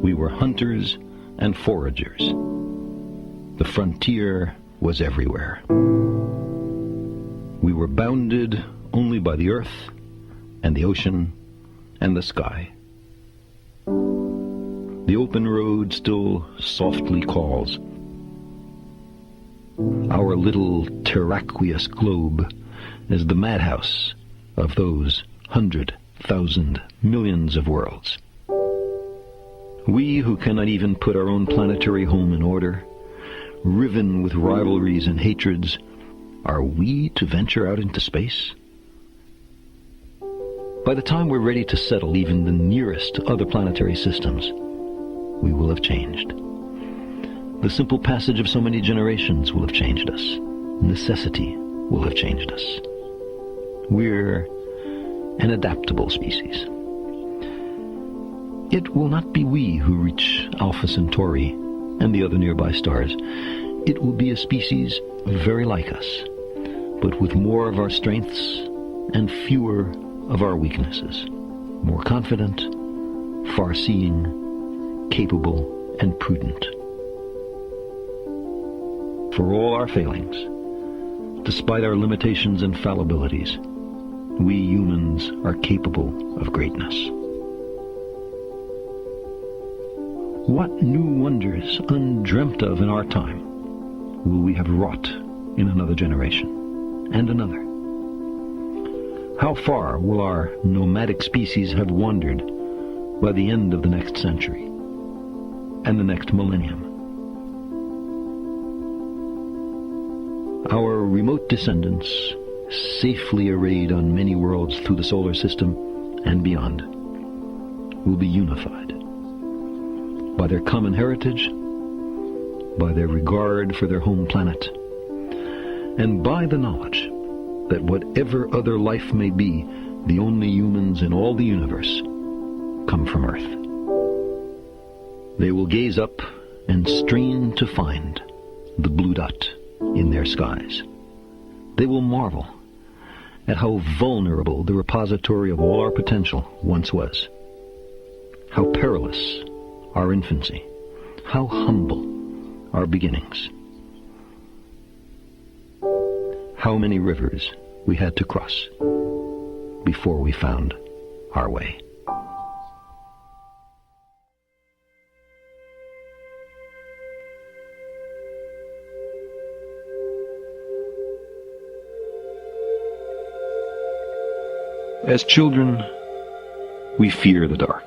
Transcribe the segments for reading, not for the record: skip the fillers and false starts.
We were hunters and foragers. The frontier was everywhere. We were bounded only by the earth and the ocean and the sky. The open road still softly calls. Our little terraqueous globe is the madhouse of those 100,000 millions of worlds. We who cannot even put our own planetary home in order, riven with rivalries and hatreds, are we to venture out into space? By the time we're ready to settle even the nearest other planetary systems, we will have changed. The simple passage of so many generations will have changed us. Necessity will have changed us. We're an adaptable species. It will not be we who reach Alpha Centauri and the other nearby stars. It will be a species very like us, but with more of our strengths and fewer of our weaknesses. More confident, far-seeing, capable, and prudent. For all our failings, despite our limitations and fallibilities, we humans are capable of greatness. What new wonders, undreamt of in our time, will we have wrought in another generation, and another? How far will our nomadic species have wandered by the end of the next century, and the next millennium? Our remote descendants, safely arrayed on many worlds through the solar system and beyond, will be unified by their common heritage, by their regard for their home planet, and by the knowledge that whatever other life may be, the only humans in all the universe come from Earth. They will gaze up and strain to find the blue dot in their skies. They will marvel at how vulnerable the repository of all our potential once was, how perilous our infancy, how humble our beginnings, how many rivers we had to cross before we found our way. As children, we fear the dark.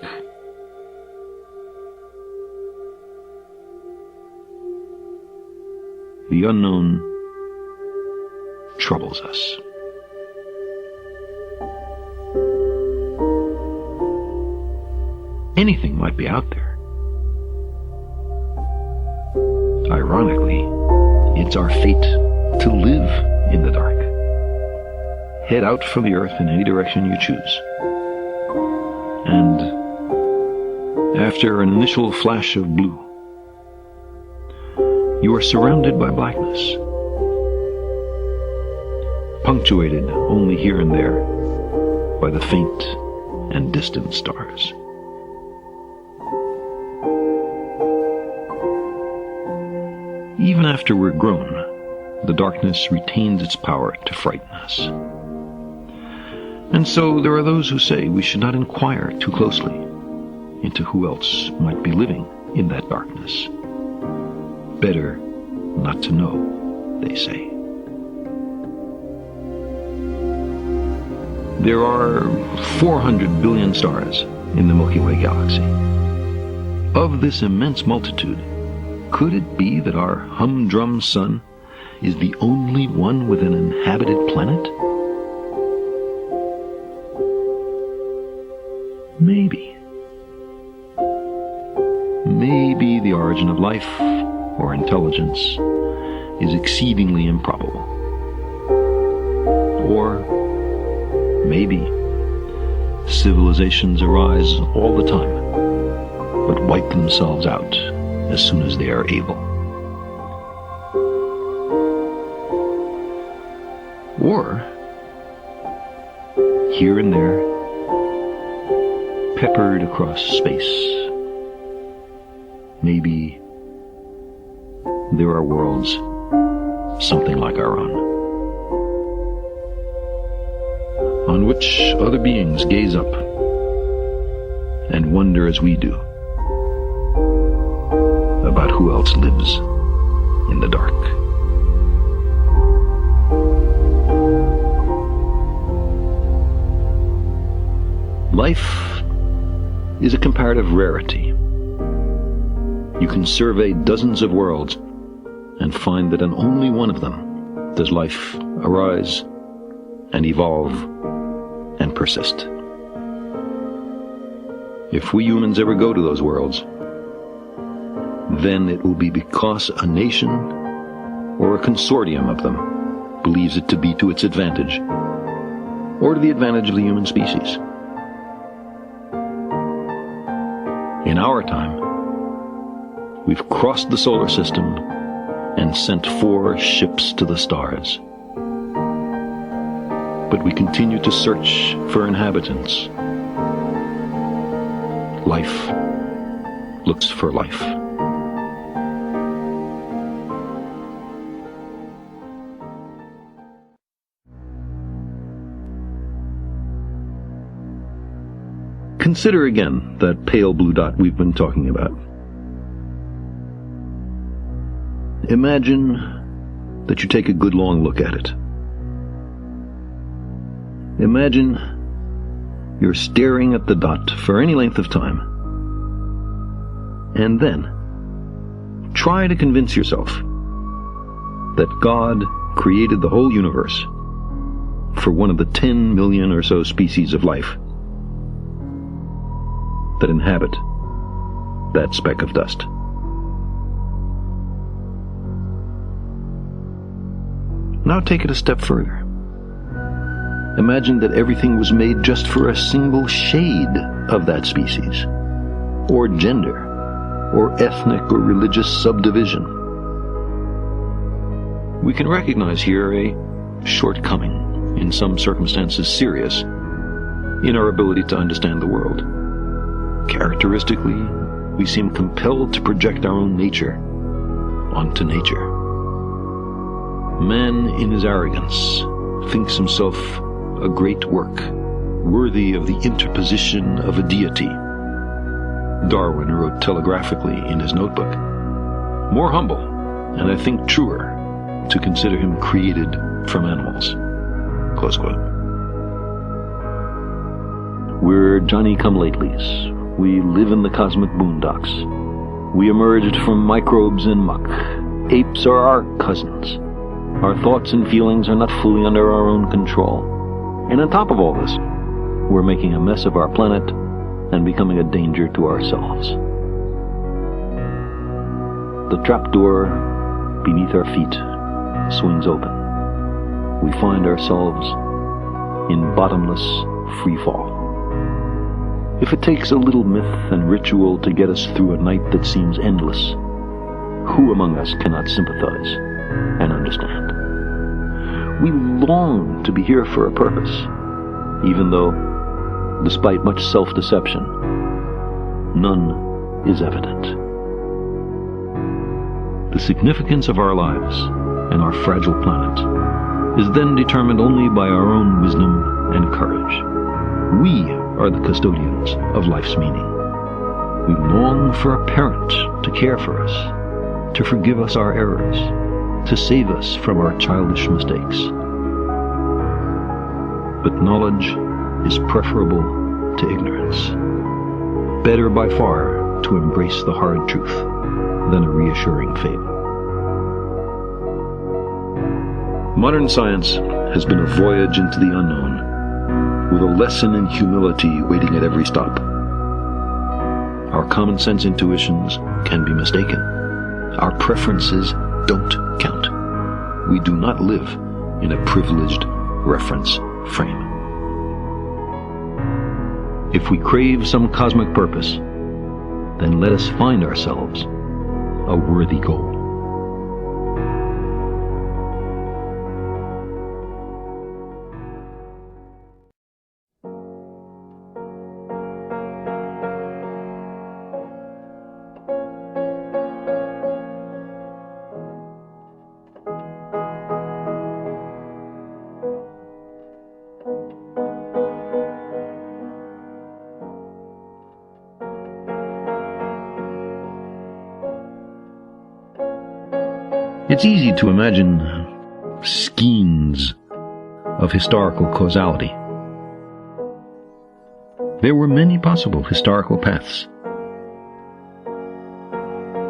The unknown troubles us. Anything might be out there. Ironically, it's our fate to live in the dark. Head out from the earth in any direction you choose. And after an initial flash of blue, you are surrounded by blackness, punctuated only here and there by the faint and distant stars. Even after we're grown, the darkness retains its power to frighten us. And so there are those who say we should not inquire too closely into who else might be living in that darkness. Better not to know, they say. There are 400 billion stars in the Milky Way galaxy. Of this immense multitude, could it be that our humdrum sun is the only one with an inhabited planet? Maybe. Maybe the origin of life or intelligence is exceedingly improbable. Or maybe civilizations arise all the time, but wipe themselves out as soon as they are able. Or, here and there, peppered across space, maybe there are worlds something like our own, on which other beings gaze up and wonder as we do about who else lives in the dark. Life is a comparative rarity. You can survey dozens of worlds and find that in only one of them does life arise and evolve and persist. If we humans ever go to those worlds, then it will be because a nation or a consortium of them believes it to be to its advantage, or to the advantage of the human species. In our time, we've crossed the solar system and sent 4 ships to the stars. But we continue to search for inhabitants. Life looks for life. Consider again that pale blue dot we've been talking about. Imagine that you take a good long look at it. Imagine you're staring at the dot for any length of time, and then try to convince yourself that God created the whole universe for one of the 10 million or so species of life that inhabit that speck of dust. Now take it a step further. Imagine that everything was made just for a single shade of that species, or gender, or ethnic or religious subdivision. We can recognize here a shortcoming, in some circumstances serious, in our ability to understand the world. Characteristically, we seem compelled to project our own nature onto nature. Man, in his arrogance, thinks himself a great work, worthy of the interposition of a deity. Darwin wrote telegraphically in his notebook, "More humble, and I think truer, to consider him created from animals." Close quote. We're Johnny-come-latelys. We live in the cosmic boondocks. We emerged from microbes and muck. Apes are our cousins. Our thoughts and feelings are not fully under our own control. And on top of all this, we're making a mess of our planet and becoming a danger to ourselves. The trapdoor beneath our feet swings open. We find ourselves in bottomless freefall. If it takes a little myth and ritual to get us through a night that seems endless, who among us cannot sympathize and understand? We long to be here for a purpose, even though, despite much self-deception, none is evident. The significance of our lives and our fragile planet is then determined only by our own wisdom and courage. We are the custodians of life's meaning. We long for a parent to care for us, to forgive us our errors, to save us from our childish mistakes. But knowledge is preferable to ignorance. Better by far to embrace the hard truth than a reassuring fable. Modern science has been a voyage into the unknown, with a lesson in humility waiting at every stop. Our common sense intuitions can be mistaken. Our preferences don't count. We do not live in a privileged reference frame. If we crave some cosmic purpose, then let us find ourselves a worthy goal. It's easy to imagine skeins of historical causality. There were many possible historical paths.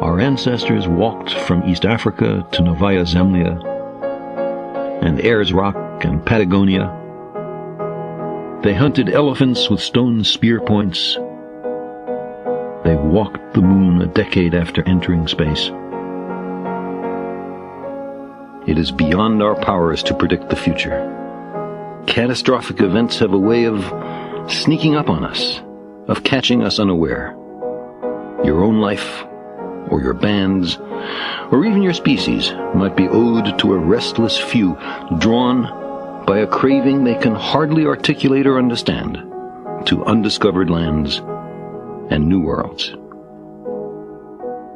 Our ancestors walked from East Africa to Novaya Zemlya and Ayers Rock and Patagonia. They hunted elephants with stone spear points. They walked the moon a decade after entering space. It is beyond our powers to predict the future. Catastrophic events have a way of sneaking up on us, of catching us unaware. Your own life, or your band's, or even your species might be owed to a restless few, drawn by a craving they can hardly articulate or understand, to undiscovered lands and new worlds.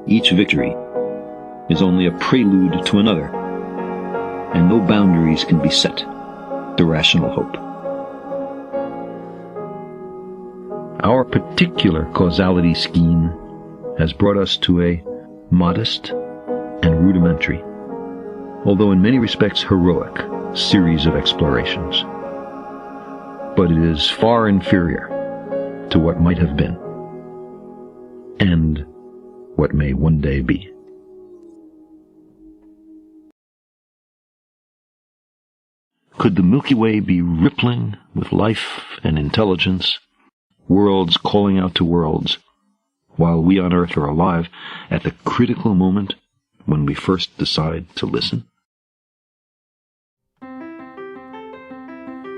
Each victory is only a prelude to another, and no boundaries can be set to rational hope. Our particular causality scheme has brought us to a modest and rudimentary, although in many respects heroic, series of explorations. But it is far inferior to what might have been, and what may one day be. Could the Milky Way be rippling with life and intelligence, worlds calling out to worlds, while we on Earth are alive at the critical moment when we first decide to listen?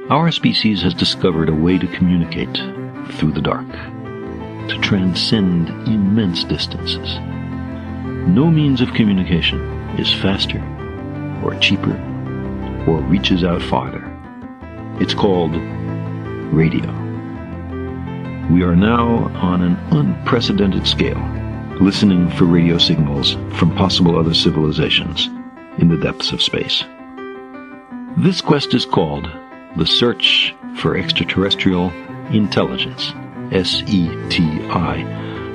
Our species has discovered a way to communicate through the dark, to transcend immense distances. No means of communication is faster or cheaper or reaches out farther. It's called radio. We are now on an unprecedented scale, listening for radio signals from possible other civilizations in the depths of space. This quest is called the Search for Extraterrestrial Intelligence, SETI,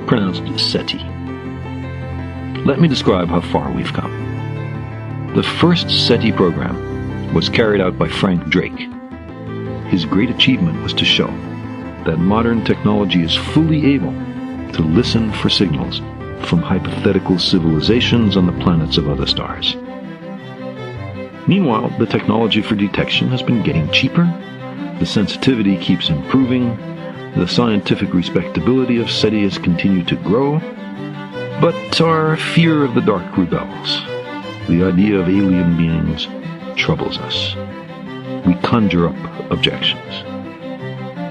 pronounced SETI. Let me describe how far we've come. The first SETI program was carried out by Frank Drake. His great achievement was to show that modern technology is fully able to listen for signals from hypothetical civilizations on the planets of other stars. Meanwhile, the technology for detection has been getting cheaper, the sensitivity keeps improving, the scientific respectability of SETI has continued to grow, but our fear of the dark rebels. The idea of alien beings troubles us. We conjure up objections.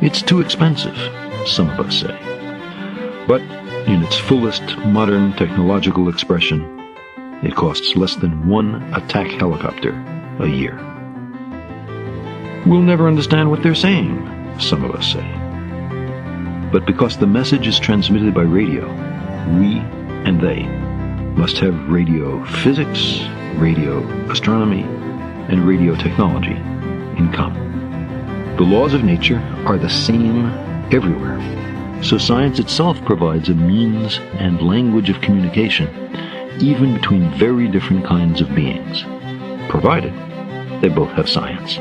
It's too expensive, some of us say. But in its fullest modern technological expression, it costs less than one attack helicopter a year. We'll never understand what they're saying, some of us say. But because the message is transmitted by radio, we and they must have radio physics, radio astronomy, and radio technology in common. The laws of nature are the same everywhere, so science itself provides a means and language of communication even between very different kinds of beings, provided they both have science.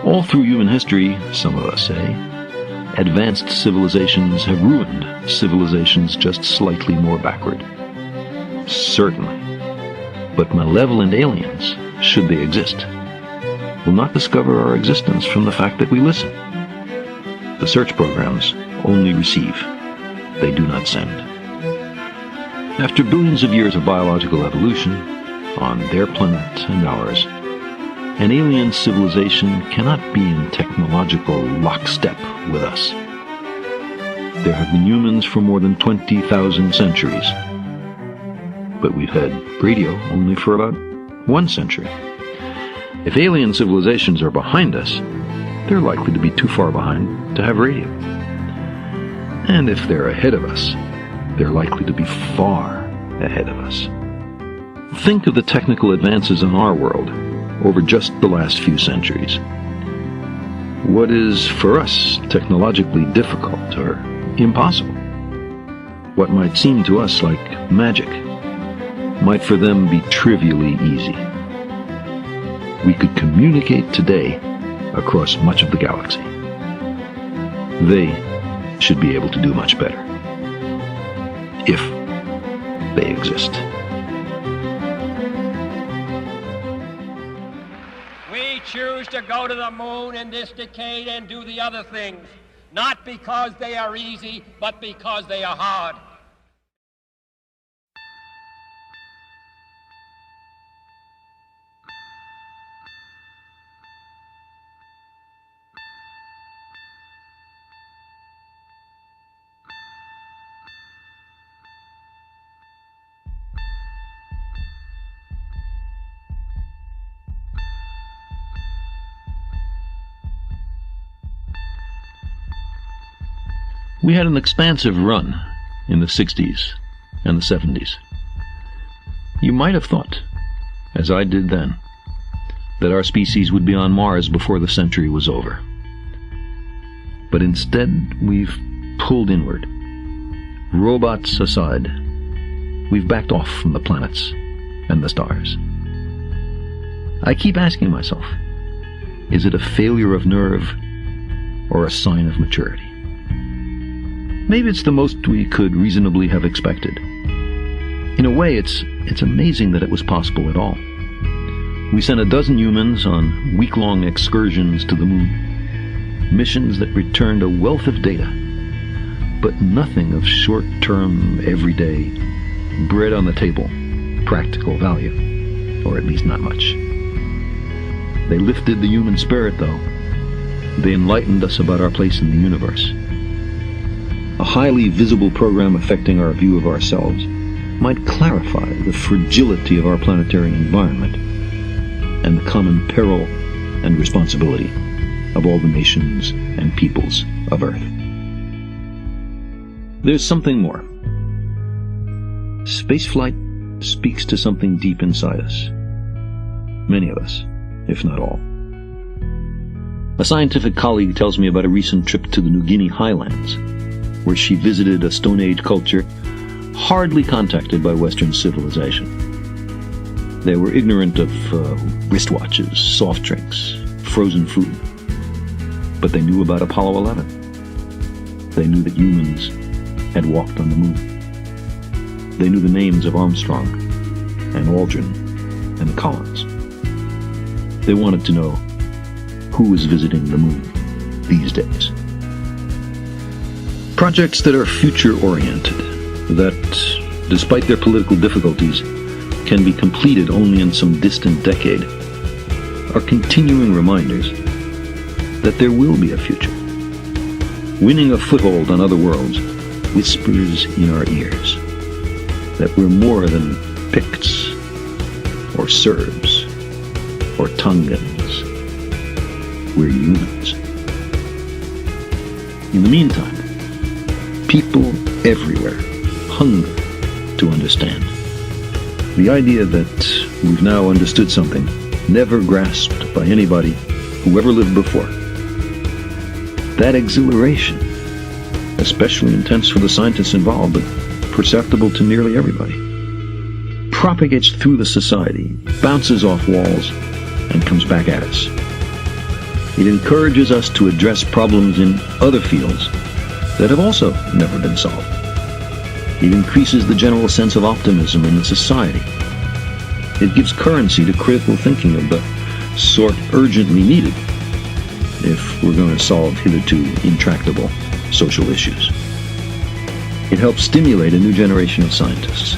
All through human history, some of us say, advanced civilizations have ruined civilizations just slightly more backward. Certainly. But malevolent aliens, should they exist, will not discover our existence from the fact that we listen. The search programs only receive, they do not send. After billions of years of biological evolution, on their planet and ours, an alien civilization cannot be in technological lockstep with us. There have been humans for more than 20,000 centuries, but we've had radio only for about 1 century. If alien civilizations are behind us, they're likely to be too far behind to have radio. And if they're ahead of us, they're likely to be far ahead of us. Think of the technical advances in our world over just the last few centuries. What is for us technologically difficult or impossible? What might seem to us like magic might for them be trivially easy. We could communicate today across much of the galaxy. They should be able to do much better. If they exist. We choose to go to the moon in this decade and do the other things, not because they are easy, but because they are hard. We had an expansive run in the 60s and the 70s. You might have thought, as I did then, that our species would be on Mars before the century was over. But instead, we've pulled inward. Robots aside, we've backed off from the planets and the stars. I keep asking myself, is it a failure of nerve or a sign of maturity? Maybe it's the most we could reasonably have expected. In a way, it's amazing that it was possible at all. We sent 12 humans on week-long excursions to the moon, missions that returned a wealth of data, but nothing of short-term, everyday, bread-on-the-table, practical value, or at least not much. They lifted the human spirit, though. They enlightened us about our place in the universe. A highly visible program affecting our view of ourselves might clarify the fragility of our planetary environment and the common peril and responsibility of all the nations and peoples of Earth. There's something more. Spaceflight speaks to something deep inside us. Many of us, if not all. A scientific colleague tells me about a recent trip to the New Guinea highlands, where she visited a Stone Age culture hardly contacted by Western civilization. They were ignorant of wristwatches, soft drinks, frozen food. But they knew about Apollo 11. They knew that humans had walked on the moon. They knew the names of Armstrong and Aldrin and Collins. They wanted to know who was visiting the moon these days. Projects that are future-oriented, that, despite their political difficulties, can be completed only in some distant decade, are continuing reminders that there will be a future. Winning a foothold on other worlds whispers in our ears that we're more than Picts, or Serbs, or Tongans. We're humans. In the meantime, people everywhere hunger to understand. The idea that we've now understood something never grasped by anybody who ever lived before. That exhilaration, especially intense for the scientists involved, but perceptible to nearly everybody, propagates through the society, bounces off walls, and comes back at us. It encourages us to address problems in other fields that have also never been solved. It increases the general sense of optimism in the society. It gives currency to critical thinking of the sort urgently needed if we're going to solve hitherto intractable social issues. It helps stimulate a new generation of scientists.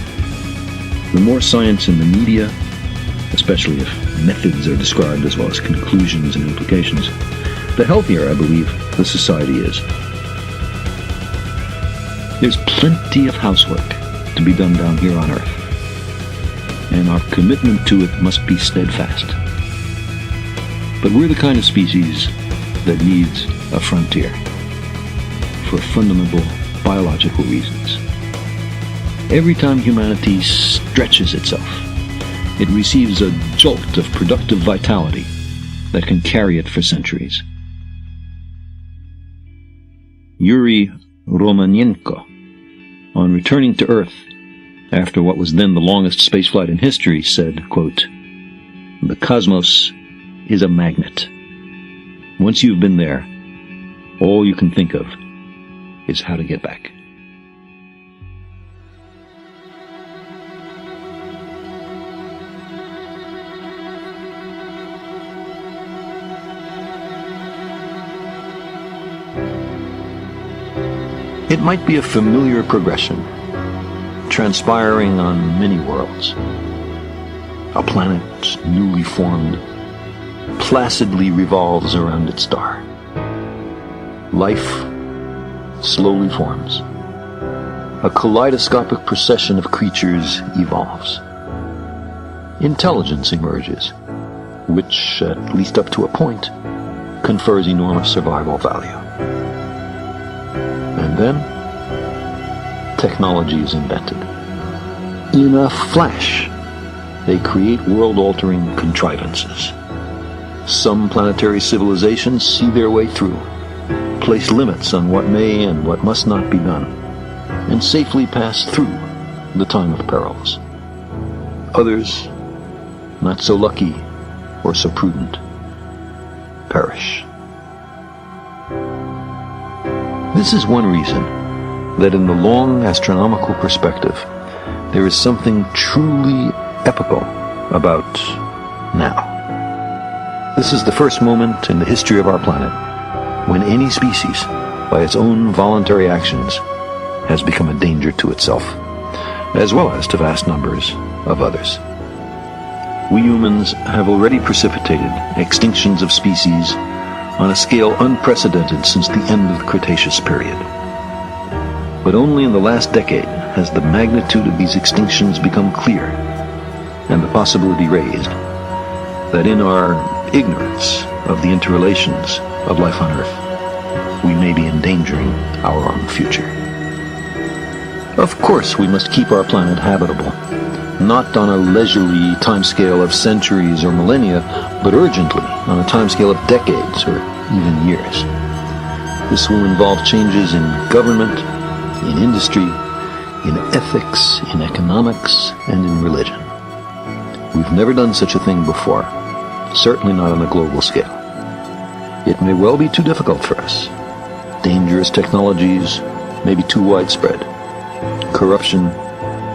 The more science in the media, especially if methods are described as well as conclusions and implications, the healthier, I believe, the society is. There's plenty of housework to be done down here on Earth, and our commitment to it must be steadfast. But we're the kind of species that needs a frontier for fundamental biological reasons. Every time humanity stretches itself, it receives a jolt of productive vitality that can carry it for centuries. Yuri Romanenko, on returning to Earth, after what was then the longest spaceflight in history, said, quote, "The cosmos is a magnet. Once you've been there, all you can think of is how to get back." It might be a familiar progression, transpiring on many worlds. A planet newly formed placidly revolves around its star. Life slowly forms. A kaleidoscopic procession of creatures evolves. Intelligence emerges, which, at least up to a point, confers enormous survival value. And then, technology is invented. In a flash, they create world-altering contrivances. Some planetary civilizations see their way through, place limits on what may and what must not be done, and safely pass through the time of perils. Others, not so lucky or so prudent, perish. This is one reason that in the long astronomical perspective, there is something truly epical about now. This is the first moment in the history of our planet when any species, by its own voluntary actions, has become a danger to itself, as well as to vast numbers of others. We humans have already precipitated extinctions of species on a scale unprecedented since the end of the Cretaceous period. But only in the last decade has the magnitude of these extinctions become clear, and the possibility raised that in our ignorance of the interrelations of life on Earth, we may be endangering our own future. Of course, we must keep our planet habitable, not on a leisurely timescale of centuries or millennia, but urgently on a timescale of decades or even years. This will involve changes in government, in industry, in ethics, in economics, and in religion. We've never done such a thing before, certainly not on a global scale. It may well be too difficult for us. Dangerous technologies may be too widespread. Corruption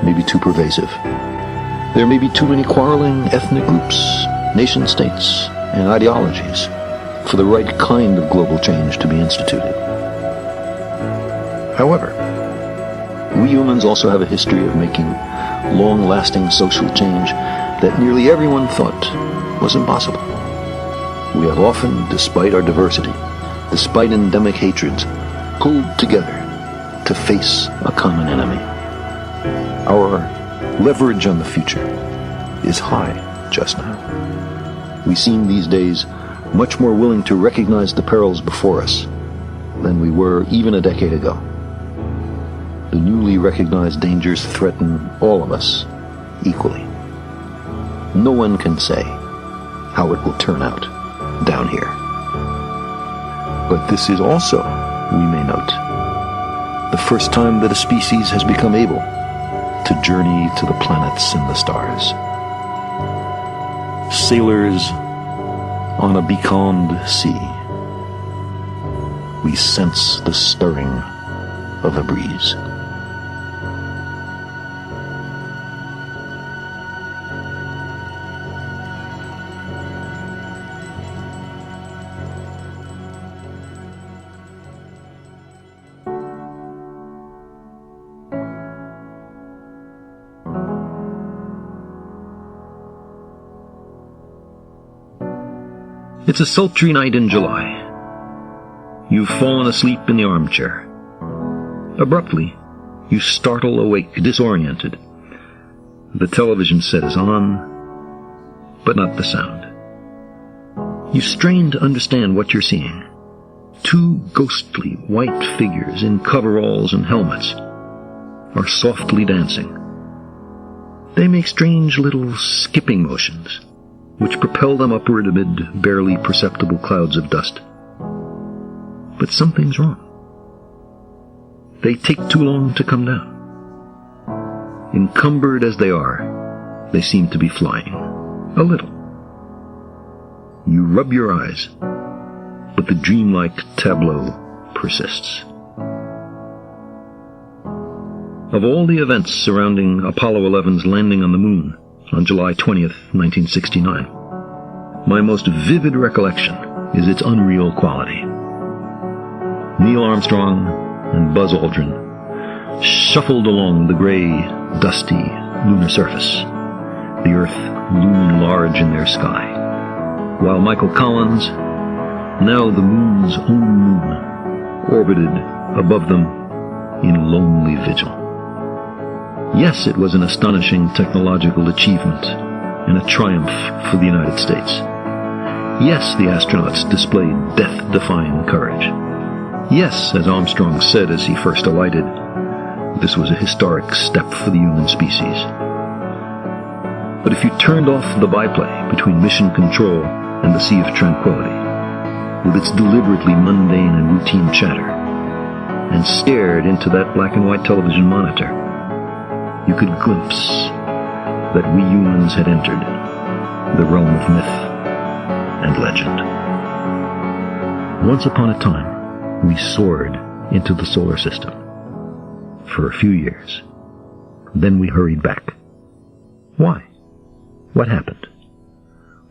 may be too pervasive. There may be too many quarreling ethnic groups, nation-states, and ideologies for the right kind of global change to be instituted. However, we humans also have a history of making long-lasting social change that nearly everyone thought was impossible. We have often, despite our diversity, despite endemic hatreds, pulled together to face a common enemy. Our leverage on the future is high just now. We seem these days much more willing to recognize the perils before us than we were even a decade ago. The newly recognized dangers threaten all of us equally. No one can say how it will turn out down here. But this is also, we may note, the first time that a species has become able to journey to the planets and the stars. Sailors on a becalmed sea, we sense the stirring of a breeze. It's a sultry night in July. You've fallen asleep in the armchair. Abruptly, you startle awake, disoriented. The television set is on, but not the sound. You strain to understand what you're seeing. Two ghostly white figures in coveralls and helmets are softly dancing. They make strange little skipping motions, which propel them upward amid barely perceptible clouds of dust. But something's wrong. They take too long to come down. Encumbered as they are, they seem to be flying. A little. You rub your eyes, but the dreamlike tableau persists. Of all the events surrounding Apollo 11's landing on the moon on July 20th, 1969, my most vivid recollection is its unreal quality. Neil Armstrong and Buzz Aldrin shuffled along the gray, dusty lunar surface, the Earth looming large in their sky, while Michael Collins, now the moon's own moon, orbited above them in lonely vigil. Yes, it was an astonishing technological achievement and a triumph for the United States. Yes, the astronauts displayed death-defying courage. Yes, as Armstrong said as he first alighted, this was a historic step for the human species. But if you turned off the byplay between Mission Control and the Sea of Tranquility, with its deliberately mundane and routine chatter, and stared into that black and white television monitor, you could glimpse that we humans had entered the realm of myth and legend. Once upon a time, we soared into the solar system for a few years. Then we hurried back. Why? What happened?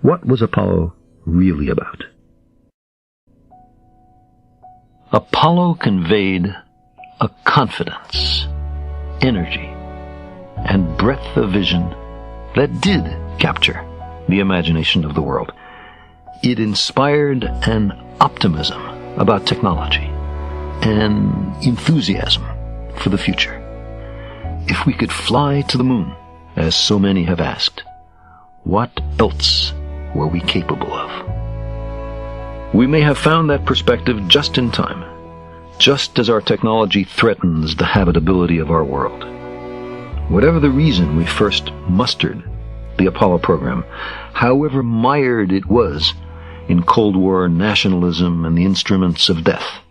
What was Apollo really about? Apollo conveyed a confidence, energy, and breadth of vision that did capture the imagination of the world. It inspired an optimism about technology, an enthusiasm for the future. If we could fly to the moon, as so many have asked, what else were we capable of? We may have found that perspective just in time, just as our technology threatens the habitability of our world. Whatever the reason we first mustered the Apollo program, however mired it was in Cold War nationalism and the instruments of death,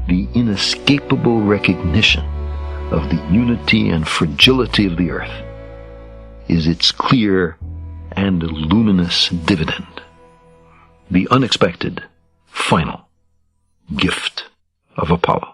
the inescapable recognition of the unity and fragility of the Earth is its clear and luminous dividend, the unexpected, final gift of Apollo.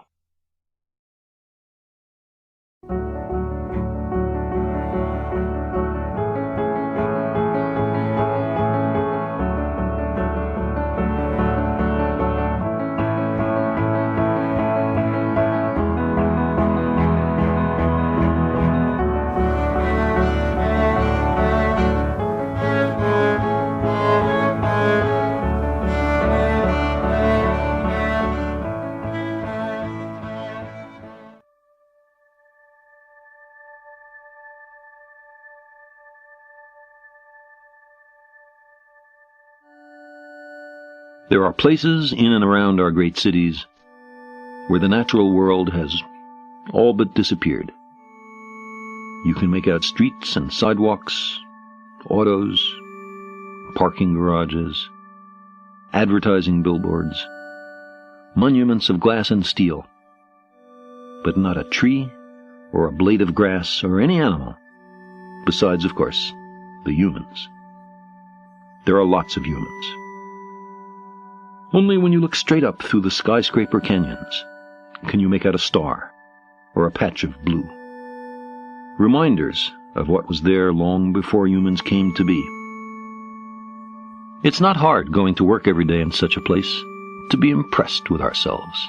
There are places in and around our great cities where the natural world has all but disappeared. You can make out streets and sidewalks, autos, parking garages, advertising billboards, monuments of glass and steel, but not a tree or a blade of grass or any animal, besides, of course, the humans. There are lots of humans. Only when you look straight up through the skyscraper canyons can you make out a star or a patch of blue. Reminders of what was there long before humans came to be. It's not hard going to work every day in such a place to be impressed with ourselves,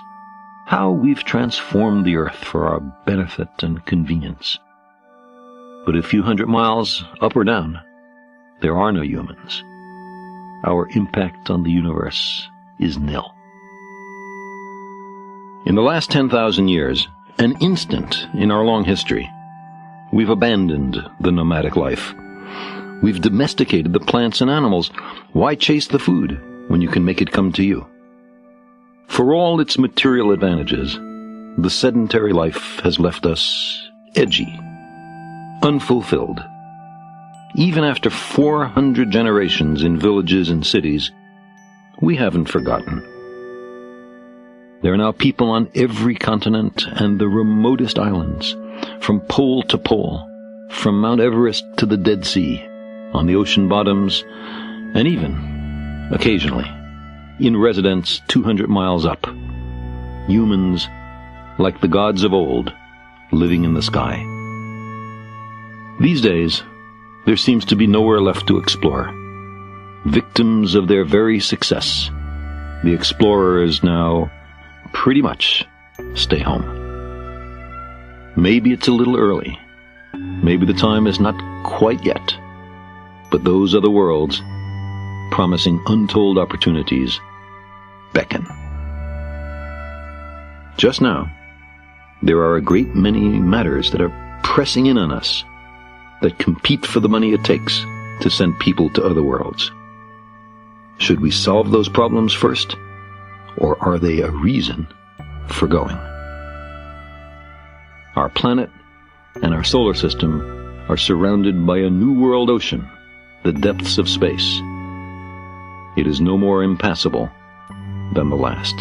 how we've transformed the Earth for our benefit and convenience. But a few hundred miles up or down, there are no humans. Our impact on the universe is nil. In the last 10,000 years, an instant in our long history, we've abandoned the nomadic life. We've domesticated the plants and animals. Why chase the food when you can make it come to you? For all its material advantages, the sedentary life has left us edgy, unfulfilled. Even after 400 generations in villages and cities, we haven't forgotten. There are now people on every continent and the remotest islands, from pole to pole, from Mount Everest to the Dead Sea, on the ocean bottoms, and even, occasionally, in residence 200 miles up. Humans, like the gods of old, living in the sky. These days, there seems to be nowhere left to explore. Victims of their very success, the explorers now pretty much stay home. Maybe it's a little early. Maybe the time is not quite yet. But those other worlds, promising untold opportunities, beckon. Just now, there are a great many matters that are pressing in on us, that compete for the money it takes to send people to other worlds. Should we solve those problems first, or are they a reason for going? Our planet and our solar system are surrounded by a new world ocean, the depths of space. It is no more impassable than the last.